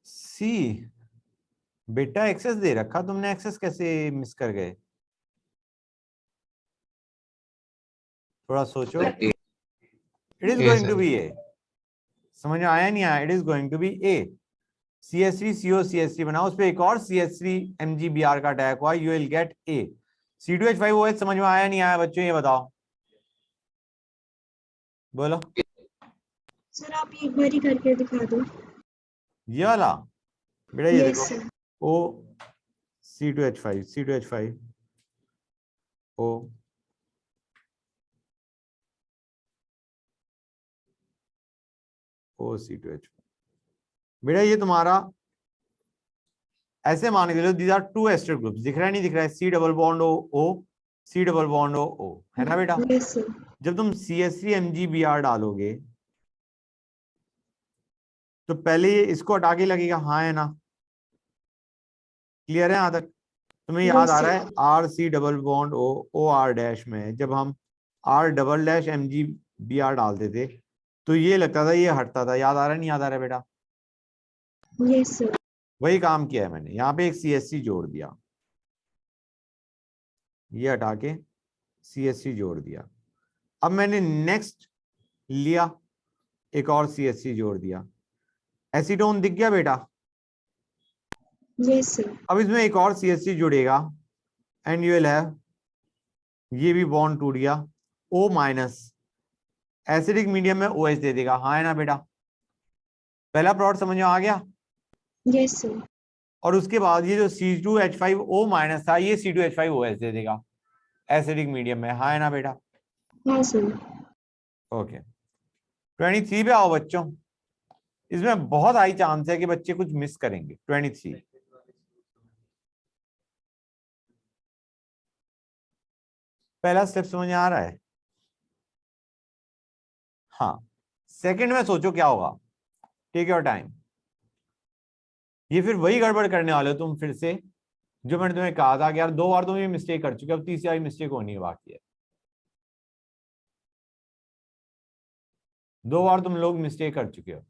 सी? बेटा एक्सेस दे रखा तुमने, एक्सेस कैसे मिस कर गए? थोड़ा सोचो। It is a going to sir. Be a. समझ में आया नहीं आया? It is going to be a. CH3 CO CH3 बनाओ, उस पर एक और CH3 MgBr का अटैक हुआ, you will gate A। C2H5OH समझ में आया नहीं आया बच्चों, ये बताओ। बोलो। सर आप एक बार ही करके दिखा दो। ये वाला बेटा, ये यस देखो, sir. O C2H5 C2H5 O O C2H5। बेटा ये तुम्हारा ऐसे मान के चलो, these are two ester groups, दिख रहा है नहीं दिख रहा है? C double bond O O, C double bond O O, है ना बेटा? Yes sir. जब तुम CH3 MgBr डालोगे तो पहले ये इसको हटा के लगेगा, हाँ है ना? क्लियर है यहां तक? तुम्हें याद यस आ रहा सर। है R C double bond O O R dash में जब हम R double dash M G B R डालते थे तो ये लगता था, ये हटता था, याद आ रहा है नहीं याद आ रहा है बेटा? Yes sir. वही काम किया है मैंने, यहाँ पे एक CH3 जोड़ दिया, ये हटा के CH3 जोड़ दिया। अब मैंने नेक्स्ट लिया, एक और CH3 जोड़ दिया, एसीटोन दिख गया बेटा? Yes sir. अब इसमें एक और CH3 जुड़ेगा एंड यू विल हैव, ये भी बॉन्ड टूट गया, O माइनस, एसिडिक मीडियम में OH दे देगा, हाँ है ना बेटा? पहला प्लॉट समझ में आ गया? Yes sir. और उसके बाद ये जो C2H5O माइनस था, ये C2H5OH दे देगा। एसिडिक मीडियम में, हाँ है ना बेटा? हाँ सर। ओके 23 पे आओ बच्चों। इसमें बहुत हाई चांस है कि बच्चे कुछ मिस करेंगे। 23 पहला स्टेप समझ में आ रहा है? हाँ सेकंड में सोचो क्या होगा। Take your time. ये फिर वही गड़बड़ करने वाले हो तुम फिर से, जो मैंने तुम्हें कहा था कि यार 2 बार तुम ये मिस्टेक कर चुके हो, अब तीसरी वाली मिस्टेक होनी है बाकी है। 2 बार तुम लोग मिस्टेक कर चुके हो।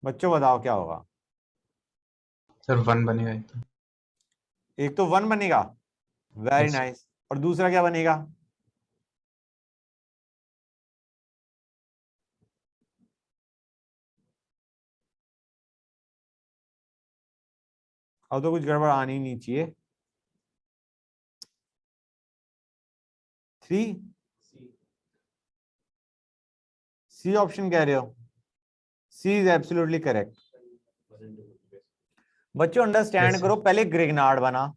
बच्चों बताओ क्या होगा? सर 1 बनेगा एक तो। एक तो 1 बनेगा, वेरी Yes. नाइस। और दूसरा क्या बनेगा? अब तो कुछ गड़बड़ आनी नहीं चाहिए। 3 सी ऑप्शन कह रहे हो? सी इज एब्सोल्युटली करेक्ट। बच्चों अंडरस्टैंड Yes, करो, पहले ग्रिग्नार्ड बना,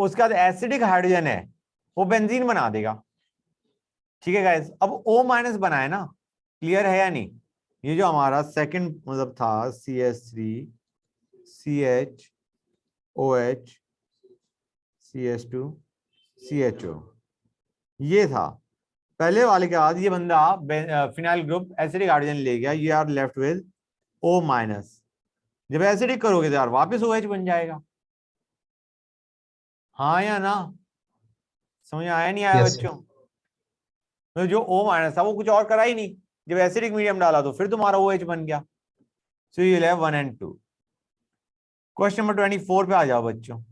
उसके बाद एसिडिक हाइड्रोजन है वो बेंजीन बना देगा। ठीक है गाइस, अब O माइनस बनाए ना, क्लियर है या नहीं? ये जो हमारा सेकंड मतलब था CH3 CH OH CH2 CHO, ये था पहले वाले के बाद। ये बंदा फिनाइल ग्रुप एसिडिक हाइड्रोजन ले गया, you are left with O minus. जब एसिडिक करोगे तो यार वापस OH बन जाएगा। हाँ या ना? समझ आया नहीं आया Yes, sir. बच्चों? तो जो O माइनस था वो कुछ और करा ही नहीं, जब एसिडिक मीडियम डाला तो फिर तुम्हारा OH बन गया। So you will have 1 and 2। Question number 24 पे आ जाओ बच्चों,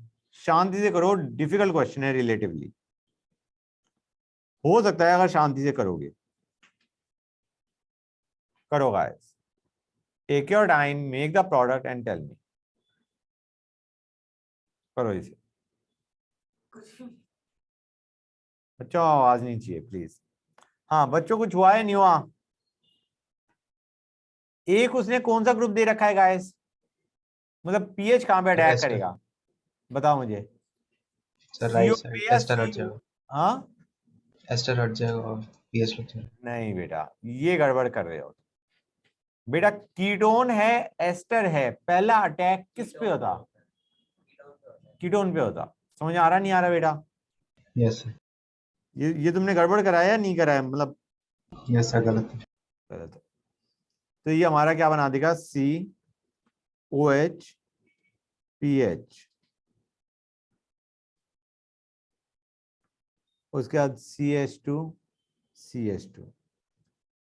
शांति से करो, डिफिकल्ट क्वेश्चन है रिलेटिवली, हो सकता है अगर शांति से करोगे। करो guys, take your time, make the product and tell me. करो इसे बच्चों, आवाज नहीं चाहिए प्लीज। हाँ बच्चों कुछ हुआ है नहीं हुआ? एक उसने कौन सा ग्रुप दे रखा है गाइस? मतलब पीएच कहां पे अटैक Ester. करेगा बताओ मुझे। सर CO राइट साइड पे या एस्टर हट CO? जाएगा। हाँ एस्टर हट जाएगा और पीएच लग जाएगा। नहीं बेटा, ये गड़बड़ कर रहे हो बेटा। कीटोन है, एस्टर है, पहला अटैक किस पे होता? कीटोन पे होता। समझ आ रहा नहीं आ रहा बेटा? Yes sir. ये तुमने गड़बड़ कराया या नहीं कराया? मतलब यस सर गलत है। गलत है। तो ये हमारा क्या बना देगा? COH PH, उसके बाद CH2 CH2।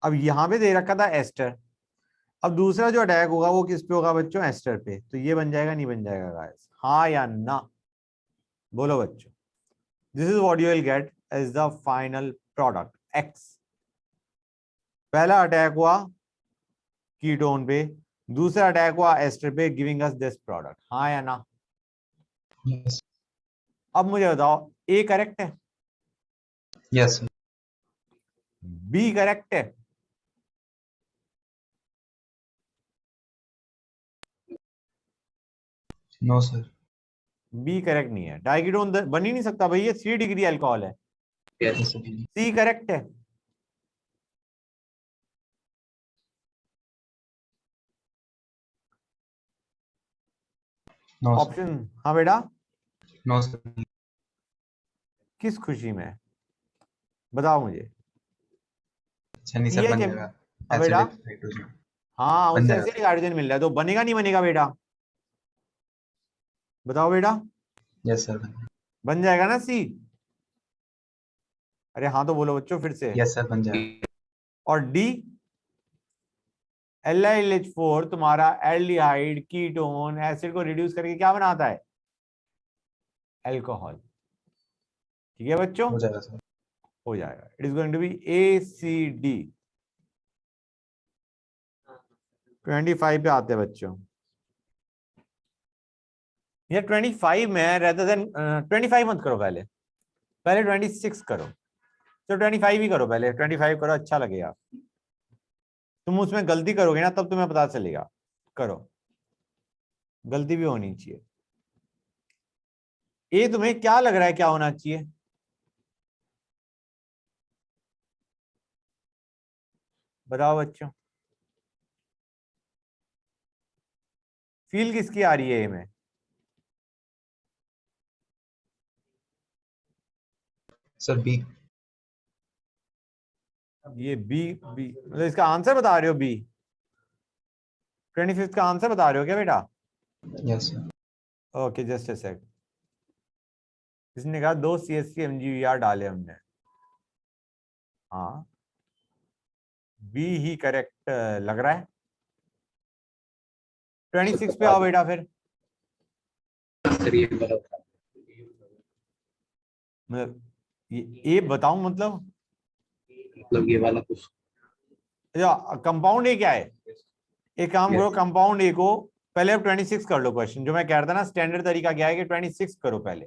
अब यहां पे दे रखा था एस्टर, अब दूसरा जो अटैक होगा वो किस पे होगा बच्चों? एस्टर पे। तो ये बन जाएगा नहीं बन जाएगा गाइस? हाँ या ना? बोलो बच्चों। This is what you will get as the final product X। पहला अटैक हुआ कीटोन पे, दूसरा अटैक हुआ एस्टर पे, गिविंग अस दिस प्रोडक्ट। हाँ या ना? यस। अब मुझे बताओ, ए करेक्ट है, यस सर। बी करेक्ट है? No sir. बी करेक्ट नहीं है, डाइकीटोन बन ही नहीं सकता भाई, ये 3 डिग्री अल्कोहल है। Yes sir. सी करेक्ट है? No sir. ऑप्शन हाँ बेटा, नो सर। किस खुशी में बताओ मुझे। नहीं सर बन पीएच जाएगा। हाँ बेटा, एसिडिक हाइड्रोजन हाँ बन उससे जाएगा। एसिडिक हाइड्रोजन मिल रहा है तो बनेगा नहीं बनेगा बेटा? बताओ बेटा। Yes sir. बन जाएगा ना सी? अरे हाँ तो बोलो बच्चों फिर से। यस सर बन जाएगा। और डी? LiLH4 तुम्हारा एल्डिहाइड कीटोन एसिड को रिड्यूस करके क्या बनाता है? अल्कोहल। ठीक है बच्चों, हो जाएगा सर। हो जाएगा। It is going to be ACD। 25 पे आते हैं बच्चों। ये 25 में रेदर देन 25 मत करो, पहले 26 करो। तो 25 ही करो, पहले 25 करो, अच्छा लगेगा। तुम उसमें गलती करोगे ना तब तुम्हें पता चलेगा। करो, गलती भी होनी चाहिए। ए तुम्हें क्या लग रहा है क्या होना चाहिए? बताओ बच्चों, फील किसकी आ रही है ए में? Sir B. ये बी बी मतलब इसका आंसर बता रहे हो? बी 25 का आंसर बता रहे हो क्या बेटा? Yes sir. Okay just a sec. इसने कहा 2 CSC MGVR डाले हमने। हाँ बी ही करेक्ट लग रहा है। 26 पे आओ बेटा फिर। सर ये वाला था। मतलब ये बताऊं मतलब मतलब ये वाला कुछ कंपाउंड ए क्या है? एक काम करो, Yes. कंपाउंड ए को पहले अब 26 कर लो। क्वेश्चन जो मैं कह रहा था ना, स्टैंडर्ड तरीका क्या है कि 26 करो पहले,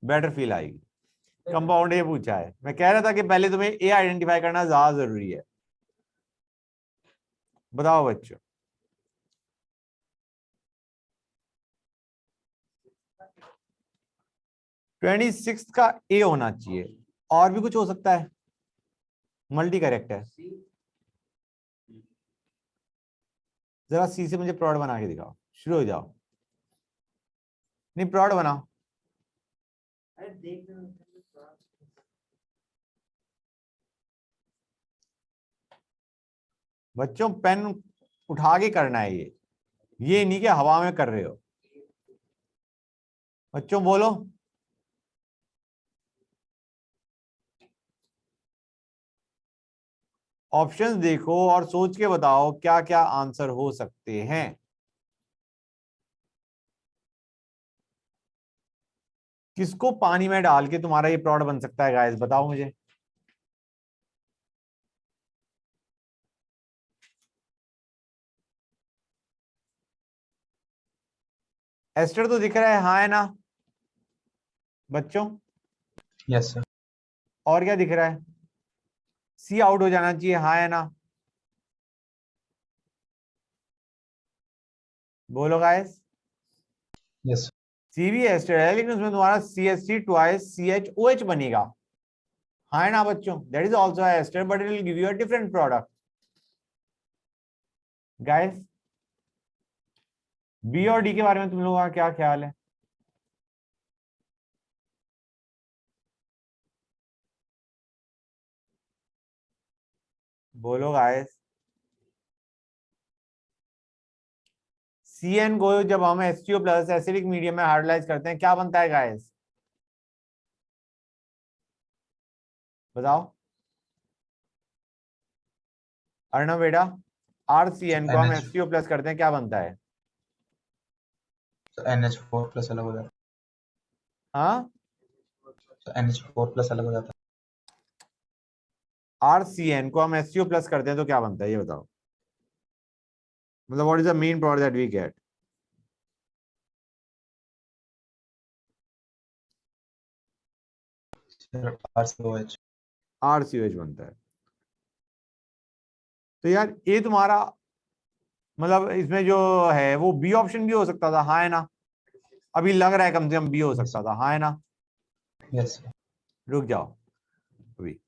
बेटर फील आएगी। कंपाउंड ए पूछा है, मैं कह रहा था कि पहले तुम्हें ए आइडेंटिफाई करना ज्यादा जरूरी है। बताओ बच्चों, ट्वेंटी सिक्स का ए होना चाहिए, और भी कुछ हो सकता है? मल्टी करेक्ट है। जरा सी से मुझे प्रोड बना के दिखाओ, शुरू हो जाओ। नहीं प्रोड बनाओ। बच्चों पेन उठा के करना है ये नहीं कि हवा में कर रहे हो। बच्चों बोलो। ऑप्शंस देखो और सोच के बताओ क्या क्या आंसर हो सकते हैं। किसको पानी में डाल के तुम्हारा ये प्रोडक्ट बन सकता है गाइस, बताओ मुझे। एस्टर तो दिख रहा है, हाँ है ना बच्चों? Yes sir. और क्या दिख रहा है? सी आउट हो जाना चाहिए, हाँ है ना? बोलो गाइस। यस सी भी एस्टर है, लेकिन उसमें तुम्हारा CH3 ट्वाइस CHOH बनेगा, हाँ है ना बच्चों? That is also ester but it will give you a different product. Guys B और डी के बारे में तुम लोगों का क्या ख्याल है? बोलो गाइस। CN को जब हम H2O प्लस एसिडिक मीडियम में हाइड्रोलाइज करते हैं क्या बनता है गाइस? बताओ अर्णव बेटा। RCN को हम NH H2O प्लस करते हैं क्या बनता है? NH4 प्लस अलग हो जाता हाँ है। NH4 प्लस अलग हो जाता RCN को हम HCO प्लस करते हैं तो क्या बनता है ये बताओ। मतलब what is the main product that we get? है। RCOH। RCOH बनता है। तो यार ये तुम्हारा मतलब इसमें जो है वो बी ऑप्शन भी हो सकता था, हाँ है ना? अभी लग रहा है कम से कम बी हो सकता था, हाँ है ना? Yes sir. रुक जाओ अभी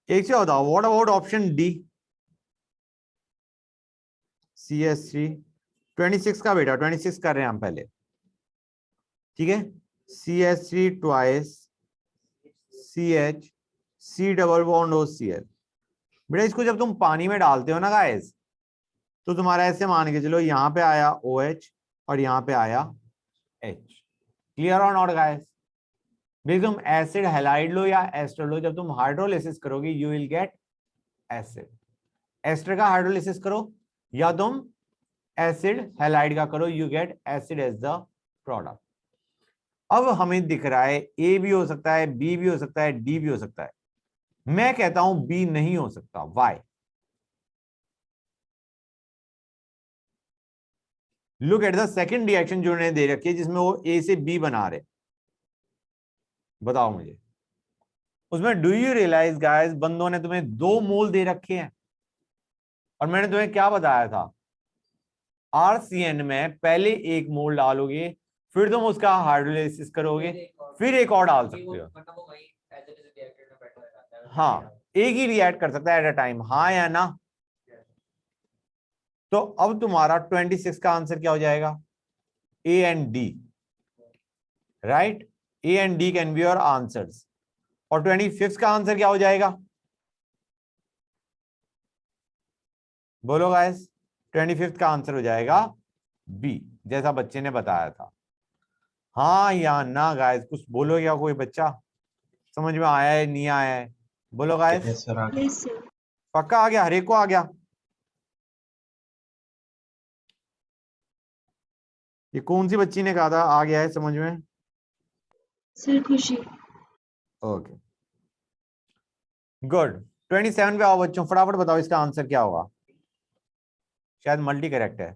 एक से बताओ, what about option D CH3 26 का बेटा? 26 कर रहे हैं हम पहले, ठीक है? CH3 twice CH C double bond OCl। बेटा इसको जब तुम पानी में डालते हो ना गाइस, तो तुम्हारा ऐसे मान के चलो यहाँ पे आया OH और यहाँ पे आया H। क्लियर और नॉट गाइस? भाई तुम एसिड हैलाइड लो या एस्टर लो, जब तुम हाइड्रोलिसिस करोगे you will get acid. Ester का हाइड्रोलिसिस करो या तुम एसिड हैलाइड का करो, you get acid as the product. अब हमें दिख रहा है ए भी हो सकता है, बी भी हो सकता है, डी भी हो सकता है। मैं कहता हूं बी नहीं हो सकता। Why? Look at the second reaction जो उन्होंने दे रखी है जिसमें वो ए से बी बना रहे। बताओ मुझे उसमें, डू यू रियलाइज गाइस बंदों ने तुम्हें 2 मोल दे रखे हैं और मैंने तुम्हें क्या बताया था? RCN में पहले 1 मोल डालोगे फिर तुम उसका हाइड्रोलाइसिस करोगे, फिर एक और डाल सकते हो। हाँ, एक ही रिएक्ट कर सकता है एट अ टाइम, हाँ या ना। तो अब तुम्हारा 26 का आंसर क्या हो जाएगा? A and D, right? A and D can be your answers. और 25 का आंसर क्या हो जाएगा? बोलो गाइस, 25 का आंसर हो जाएगा बी, जैसा बच्चे ने बताया था। हाँ या ना गाइस, कुछ बोलो या कोई बच्चा समझ में आया है नहीं आया है? बोलो गाइस। यस सर, आ गया। Yes sir. पक्का आ गया? हर एक को आ गया? ये कौन सी बच्ची ने कहा था आ गया है समझ में? सर खुशी। Okay good. 27 पे आओ बच्चों, फटाफट बताओ इसका आंसर क्या होगा। शायद मल्टी करेक्ट है।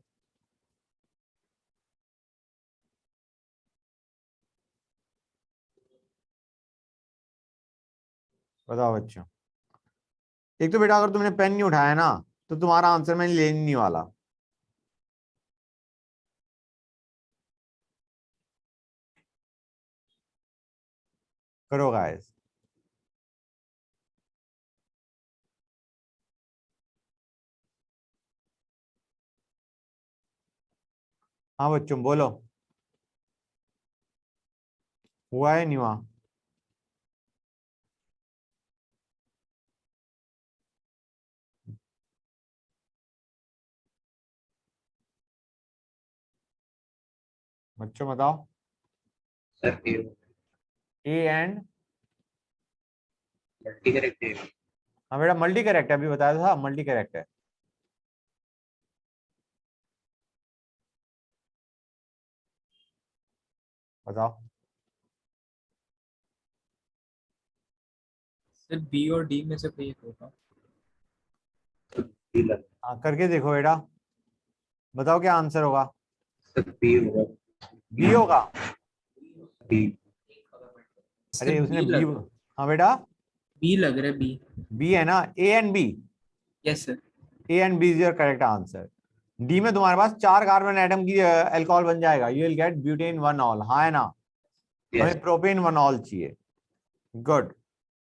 बताओ बच्चों। एक तो बेटा अगर तुमने पेन नहीं उठाया ना तो तुम्हारा आंसर मैं लेने नहीं वाला। करो गाइस। हाँ बच्चों बोलो, हुआ है नहीं हुआ? बच्चों बताओ। Sir A A and, multi correct है। हाँ बेटा मल्टी करेक्ट है, अभी बताया था मल्टी करेक्ट है। बताओ। सर बी और डी में से कोई एक होगा। बी लग हाँ करके देखो बेटा, बताओ क्या आंसर होगा। सर बी होगा। बी होगा? बी सर अरे उसने बी बी, लग हाँ बेटा बी लग रहा है, बी। बी है ना, A and B. Yes sir. A and B is your correct answer. D में तुम्हारे पास 4 कार्बन एटम की अल्कोहल बन जाएगा, you will get butan 1 ol, हाँ है ना? यस हमें प्रोपेन 1 ऑल चाहिए। Good,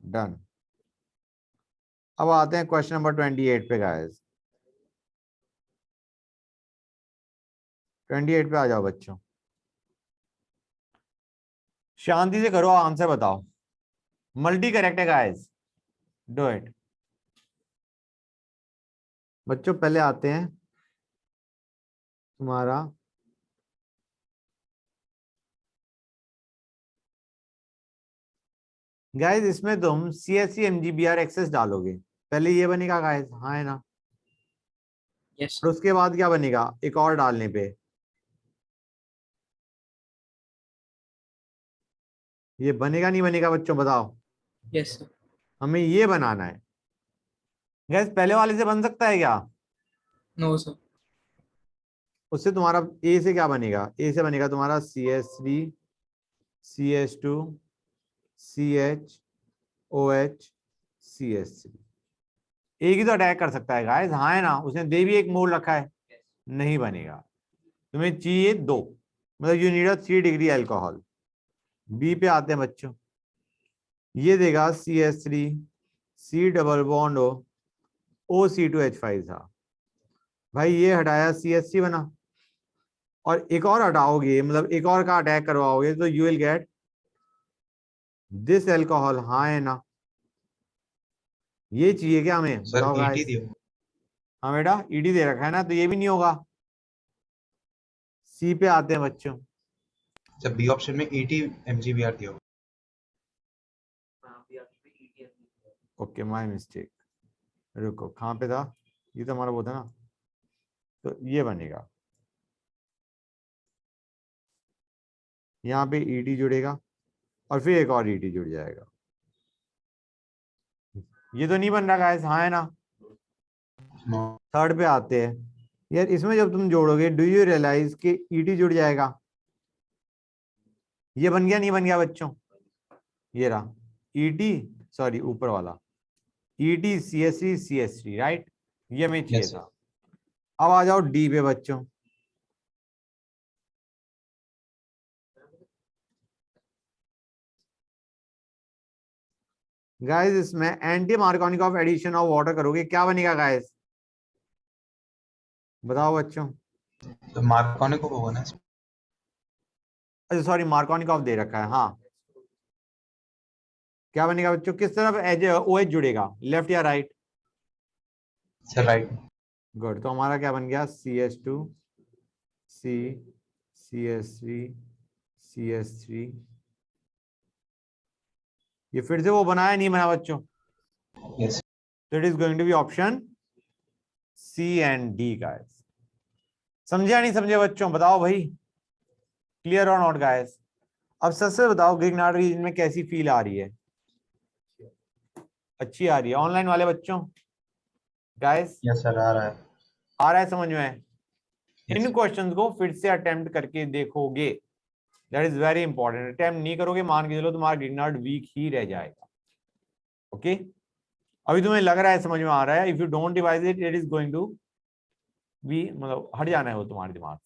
done. अब आते हैं क्वेश्चन नंबर 28 पे गाइस। 28 पे आ जाओ बच्चों, शांति से करो, आंसर बताओ। मल्टी करेक्ट है गाइस, डू इट। बच्चों पहले आते हैं तुम्हारा गाइस, इसमें तुम CSC MgBr एक्सेस डालोगे, पहले ये बनेगा गाइस, हाँ है ना? यस और उसके बाद क्या बनेगा एक और डालने पे? ये बनेगा नहीं बनेगा बच्चों बताओ? Yes sir. हमें ये बनाना है गैस। पहले वाले से बन सकता है क्या? No sir. उससे तुम्हारा ए से क्या बनेगा? ए से बनेगा तुम्हारा CH3 CH2 CH OH CH3। एक ही तो अटैक कर सकता है गाइस, हाँ है ना? उसने दे भी एक मोल रखा है, नहीं बनेगा। तुम्हें चाहिए 2, मतलब you need a 3 degree alcohol. B पे आते हैं बच्चों, ये देगा CH3 C double bond O C2H5 था भाई, ये हटाया CH3 बना, और एक और हटाओगे मतलब एक और का अटैक करवाओगे तो you will get this alcohol, हाँ है ना? ये चाहिए क्या हमें सर बताओ 80 गाइस? दियो। हाँ बेटा ईडी दे रखा है ना, तो ये भी नहीं होगा। सी पे आते हैं बच्चों, सर बी ऑप्शन में 80 mgbr दियो। ओके माय मिस्टेक, रुको कहाँ पे था? ये तो हमारा वो था ना, तो ये बनेगा, यहाँ पे ईडी जुड़ेगा और फिर एक और ईडी जुड़ जाएगा। ये तो नहीं बन रहा गाइस, हाँ है ना? नो। थर्ड पे आते हैं यार, इसमें जब तुम जोड़ोगे डू यू रियलाइज कि ईडी जुड़ जाएगा। ये बन गया नहीं बन गया बच्चों? ये रहा ईटी, सॉरी ऊपर वाला ईटी CH3 CH3, राइट? ये हमें चाहिए यस सर। था। अब आ जाओ डी पे बच्चों, गाइस इसमें anti Markovnikov addition of water करोगे क्या बनेगा गाइस, बताओ बच्चों। तो मार्कोनिक होगा ना इसमें। अच्छा सॉरी मार्कोनिकॉफ दे रखा है, हाँ क्या बनेगा बच्चों, किस तरफ एज OH जुड़ेगा, लेफ्ट या राइट? Sir right. गुड, तो हमारा क्या बन गया, CH2 C CH3 CH3। ये फिर से वो बनाया नहीं बना बच्चों, यस। तो it is going to be option C and D guys. समझे या नहीं समझे बच्चों, बताओ भाई, क्लियर और नॉट गाइस। अब सबसे बताओ ग्रिग्नार्ड रीजन में कैसी फील आ रही है, अच्छी आ रही है? ऑनलाइन वाले बच्चों गाइस यस सर आ रहा है। आ रहा है समझ में? Yes, इन sir. क्वेश्चंस को फिर से अटेम्प्ट करके देखोगे, that is very important. Attempt नहीं करोगे मान के चलो तुम्हारा ग्रिग्नार्ड वीक ही रह जाएगा। ओके अभी तुम्हें लग रहा है समझ में आ रहा है, if you don't revise it it is going to be, मतलब हट जाना है वो तुम्हारे दिमाग